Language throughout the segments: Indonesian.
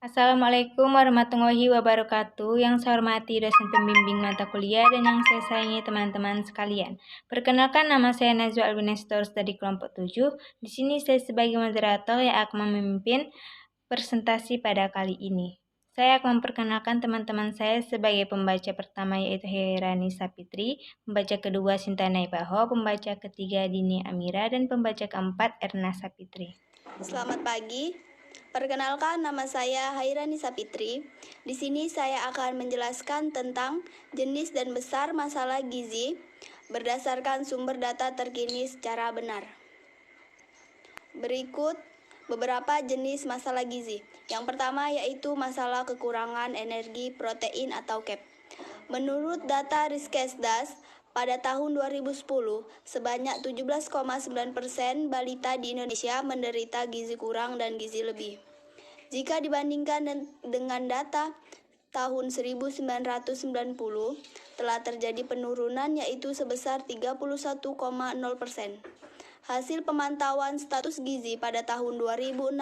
Assalamualaikum warahmatullahi wabarakatuh. Yang saya hormati dosen pembimbing mata kuliah dan yang saya sayangi teman-teman sekalian. Perkenalkan, nama saya Najwa Albinestorus dari kelompok 7. Di sini saya sebagai moderator yang akan memimpin presentasi pada kali ini. Saya akan memperkenalkan teman-teman saya sebagai pembaca pertama yaitu Hairani Sapitri, pembaca kedua Sinta Naibaho, pembaca ketiga Dini Amira, dan pembaca keempat Erna Sapitri. Selamat pagi. Perkenalkan, nama saya Hairani Sapitri. Di sini saya akan menjelaskan tentang jenis dan besar masalah gizi berdasarkan sumber data terkini secara benar. Berikut beberapa jenis masalah gizi. Yang pertama yaitu masalah kekurangan energi protein atau KEP. Menurut data Riskesdas, pada tahun 2010, sebanyak 17,9% balita di Indonesia menderita gizi kurang dan gizi lebih. Jika dibandingkan dengan data tahun 1990, telah terjadi penurunan yaitu sebesar 31,0%. Hasil pemantauan status gizi pada tahun 2016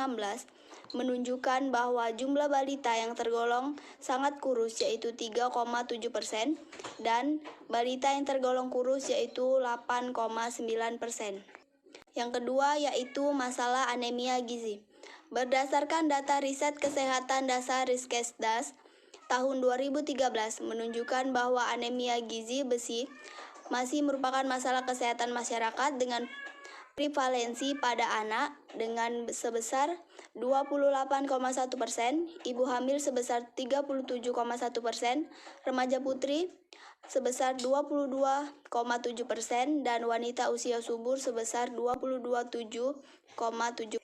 menunjukkan bahwa jumlah balita yang tergolong sangat kurus yaitu 3,7% dan balita yang tergolong kurus yaitu 8,9%. Yang kedua yaitu masalah anemia gizi. Berdasarkan data riset kesehatan dasar Riskesdas tahun 2013 menunjukkan bahwa anemia gizi besi masih merupakan masalah kesehatan masyarakat dengan prevalensi pada anak dengan sebesar 28,1%, ibu hamil sebesar 37,1%, remaja putri sebesar 22,7%, dan wanita usia subur sebesar 27,7%.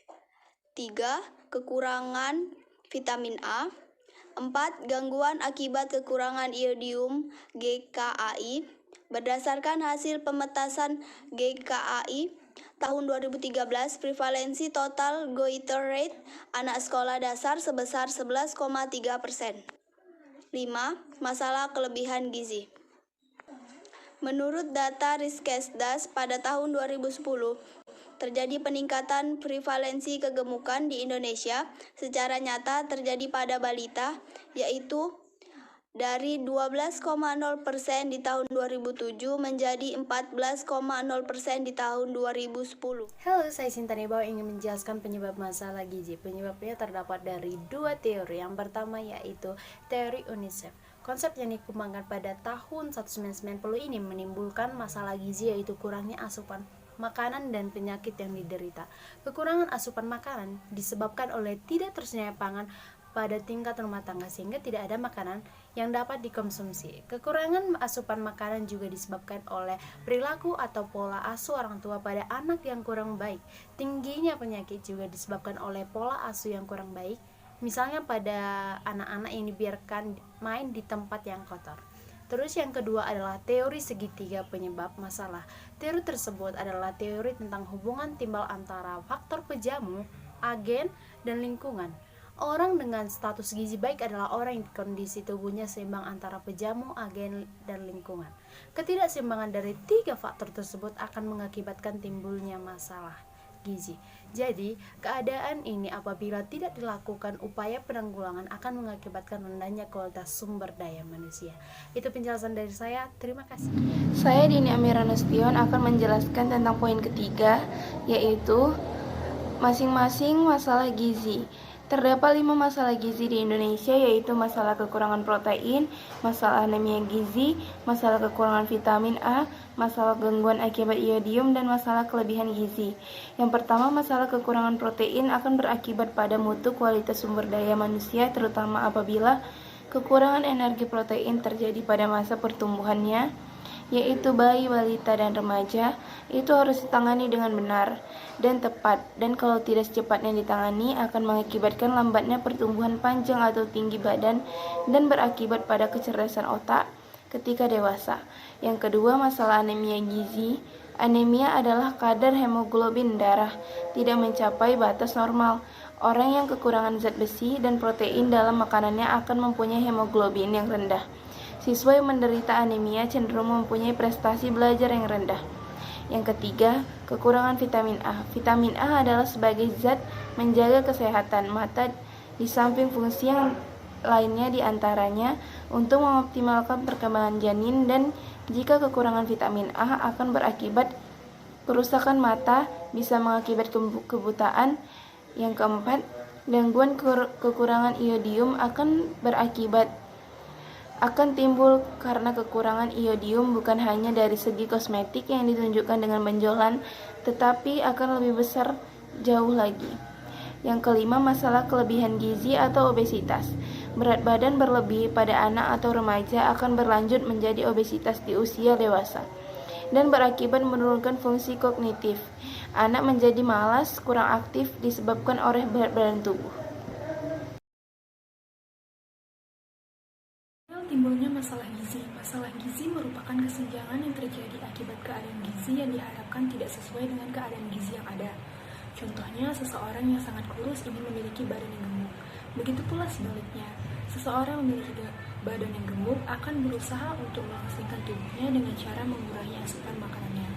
3. Kekurangan vitamin A. 4. Gangguan akibat kekurangan iodium GKAI. Berdasarkan hasil pemetasan GKAI tahun 2013, prevalensi total goiter rate anak sekolah dasar sebesar 11,3%. 5. Masalah kelebihan gizi. Menurut data Riskesdas pada tahun 2010, terjadi peningkatan prevalensi kegemukan di Indonesia secara nyata terjadi pada balita, yaitu dari 12,0% di tahun 2007 menjadi 14,0% di tahun 2010. Halo, saya Sinta Naibaho ingin menjelaskan penyebab masalah gizi. Penyebabnya terdapat dari dua teori. Yang pertama yaitu teori UNICEF. Konsep yang dikembangkan pada tahun 1990 ini menimbulkan masalah gizi yaitu kurangnya asupan makanan dan penyakit yang diderita. Kekurangan asupan makanan disebabkan oleh tidak tersedianya pangan pada tingkat rumah tangga sehingga tidak ada makanan yang dapat dikonsumsi. Kekurangan asupan makanan juga disebabkan oleh perilaku atau pola asuh orang tua pada anak yang kurang baik. Tingginya penyakit juga disebabkan oleh pola asuh yang kurang baik, misalnya pada anak-anak yang dibiarkan main di tempat yang kotor. Terus yang kedua adalah teori segitiga penyebab masalah. Teori tersebut adalah teori tentang hubungan timbal antara faktor pejamu, agen, dan lingkungan. Orang dengan status gizi baik adalah orang yang kondisi tubuhnya seimbang antara pejamu, agen, dan lingkungan. Ketidakseimbangan dari tiga faktor tersebut akan mengakibatkan timbulnya masalah gizi. Jadi, keadaan ini apabila tidak dilakukan upaya penanggulangan akan mengakibatkan rendahnya kualitas sumber daya manusia. Itu penjelasan dari saya. Terima kasih. Saya Dini Amira Nasution akan menjelaskan tentang poin ketiga, yaitu masing-masing masalah gizi. Terdapat 5 masalah gizi di Indonesia, yaitu masalah kekurangan protein, masalah anemia gizi, masalah kekurangan vitamin A, masalah gangguan akibat iodium, dan masalah kelebihan gizi. Yang pertama, masalah kekurangan protein akan berakibat pada mutu kualitas sumber daya manusia, terutama apabila kekurangan energi protein terjadi pada masa pertumbuhannya, yaitu bayi, balita, dan remaja. Itu harus ditangani dengan benar dan tepat, dan kalau tidak secepatnya ditangani akan mengakibatkan lambatnya pertumbuhan panjang atau tinggi badan dan berakibat pada kecerdasan otak ketika dewasa. Yang kedua, masalah anemia gizi. Anemia adalah kadar hemoglobin darah tidak mencapai batas normal. Orang yang kekurangan zat besi dan protein dalam makanannya akan mempunyai hemoglobin yang rendah. Siswa yang menderita anemia cenderung mempunyai prestasi belajar yang rendah. Yang ketiga, kekurangan vitamin A. Vitamin A adalah sebagai zat menjaga kesehatan mata Di samping fungsi yang lainnya diantaranya untuk mengoptimalkan perkembangan janin, dan jika kekurangan vitamin A akan berakibat kerusakan mata, bisa mengakibatkan kebutaan. Yang keempat, gangguan kekurangan iodium akan timbul karena kekurangan iodium bukan hanya dari segi kosmetik yang ditunjukkan dengan benjolan, tetapi akan lebih besar jauh lagi. Yang kelima, masalah kelebihan gizi atau obesitas. Berat badan berlebih pada anak atau remaja akan berlanjut menjadi obesitas di usia dewasa dan berakibat menurunkan fungsi kognitif. Anak menjadi malas, kurang aktif disebabkan oleh berat badan tubuh. Timbulnya masalah gizi. Masalah gizi merupakan kesenjangan yang terjadi akibat keadaan gizi yang diharapkan tidak sesuai dengan keadaan gizi yang ada. Contohnya, seseorang yang sangat kurus ini memiliki badan yang gemuk. Begitu pula sebaliknya, seseorang memiliki badan yang gemuk akan berusaha untuk melangsingkan tubuhnya dengan cara mengurangi asupan makanannya.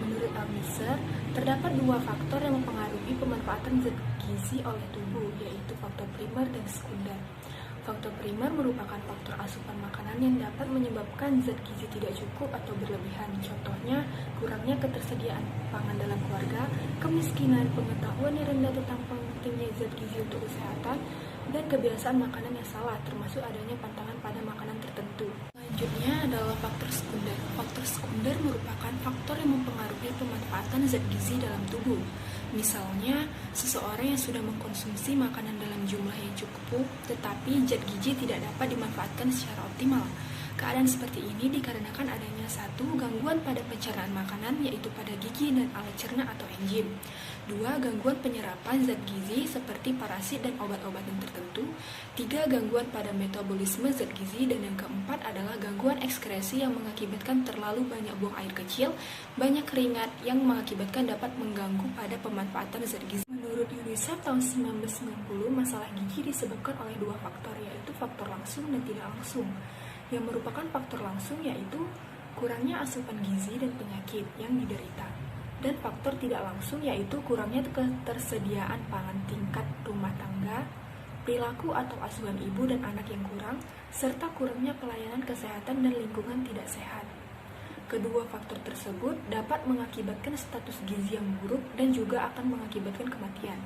Menurut Almiser, terdapat dua faktor yang mempengaruhi pemanfaatan zat gizi oleh tubuh, yaitu faktor primer dan sekunder. Faktor primer merupakan faktor asupan makanan yang dapat menyebabkan zat gizi tidak cukup atau berlebihan. Contohnya, kurangnya ketersediaan pangan dalam keluarga, kemiskinan, pengetahuan yang rendah tentang pentingnya zat gizi untuk kesehatan, dan kebiasaan makanan yang salah, termasuk adanya pantangan pada makanan tertentu. Selanjutnya adalah faktor sekunder. Faktor sekunder merupakan faktor yang mempengaruhi pemanfaatan zat gizi dalam tubuh. Misalnya, seseorang yang sudah mengkonsumsi makanan dalam jumlah yang cukup, tetapi zat gizi tidak dapat dimanfaatkan secara optimal. Keadaan seperti ini dikarenakan adanya satu, gangguan pada pencernaan makanan, yaitu pada gigi dan alat cerna atau enzim. Dua, gangguan penyerapan zat gizi seperti parasit dan obat-obatan tertentu. Tiga, gangguan pada metabolisme zat gizi. Dan yang keempat adalah gangguan ekskresi yang mengakibatkan terlalu banyak buang air kecil, banyak keringat yang mengakibatkan dapat mengganggu pada pemanfaatan zat gizi. Menurut UNICEF tahun 1990, masalah gizi disebabkan oleh dua faktor, yaitu faktor langsung dan tidak langsung. Yang merupakan faktor langsung yaitu kurangnya asupan gizi dan penyakit yang diderita. Dan faktor tidak langsung yaitu kurangnya ketersediaan pangan tingkat rumah tangga, perilaku atau asuhan ibu dan anak yang kurang, serta kurangnya pelayanan kesehatan dan lingkungan tidak sehat. Kedua faktor tersebut dapat mengakibatkan status gizi yang buruk dan juga akan mengakibatkan kematian.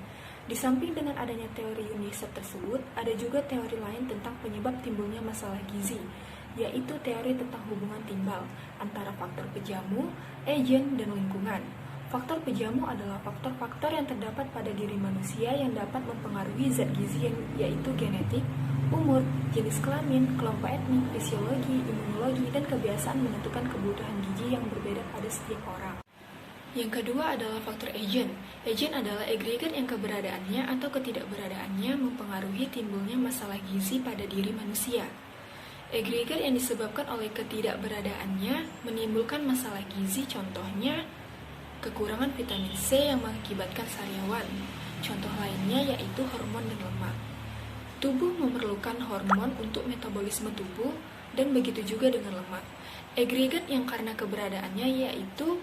Di samping dengan adanya teori UNICEF tersebut, ada juga teori lain tentang penyebab timbulnya masalah gizi, yaitu teori tentang hubungan timbal antara faktor pejamu, agen, dan lingkungan. Faktor pejamu adalah faktor-faktor yang terdapat pada diri manusia yang dapat mempengaruhi zat gizi, yaitu genetik, umur, jenis kelamin, kelompok etnik, fisiologi, imunologi, dan kebiasaan menentukan kebutuhan gizi yang berbeda pada setiap orang. Yang kedua adalah faktor agen. Agen adalah agregat yang keberadaannya atau ketidakberadaannya mempengaruhi timbulnya masalah gizi pada diri manusia. Agregat yang disebabkan oleh ketidakberadaannya menimbulkan masalah gizi, contohnya kekurangan vitamin C yang mengakibatkan sariawan. Contoh lainnya yaitu hormon dan lemak. Tubuh memerlukan hormon untuk metabolisme tubuh dan begitu juga dengan lemak. Agregat yang karena keberadaannya yaitu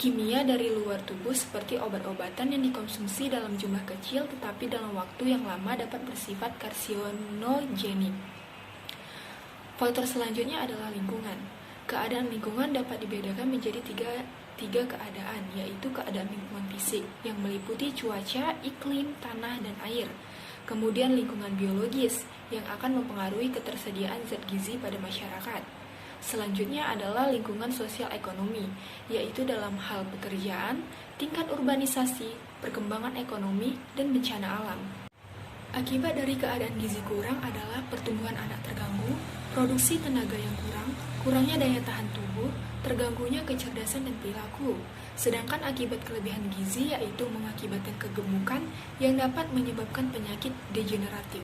kimia dari luar tubuh seperti obat-obatan yang dikonsumsi dalam jumlah kecil tetapi dalam waktu yang lama dapat bersifat karsinogenik. Faktor selanjutnya adalah lingkungan. Keadaan lingkungan dapat dibedakan menjadi tiga keadaan, yaitu keadaan lingkungan fisik yang meliputi cuaca, iklim, tanah, dan air. Kemudian lingkungan biologis yang akan mempengaruhi ketersediaan zat gizi pada masyarakat. Selanjutnya adalah lingkungan sosial ekonomi, yaitu dalam hal pekerjaan, tingkat urbanisasi, perkembangan ekonomi, dan bencana alam. Akibat dari keadaan gizi kurang adalah pertumbuhan anak terganggu, produksi tenaga yang kurang, kurangnya daya tahan tubuh, terganggunya kecerdasan dan perilaku. Sedangkan akibat kelebihan gizi yaitu mengakibatkan kegemukan yang dapat menyebabkan penyakit degeneratif.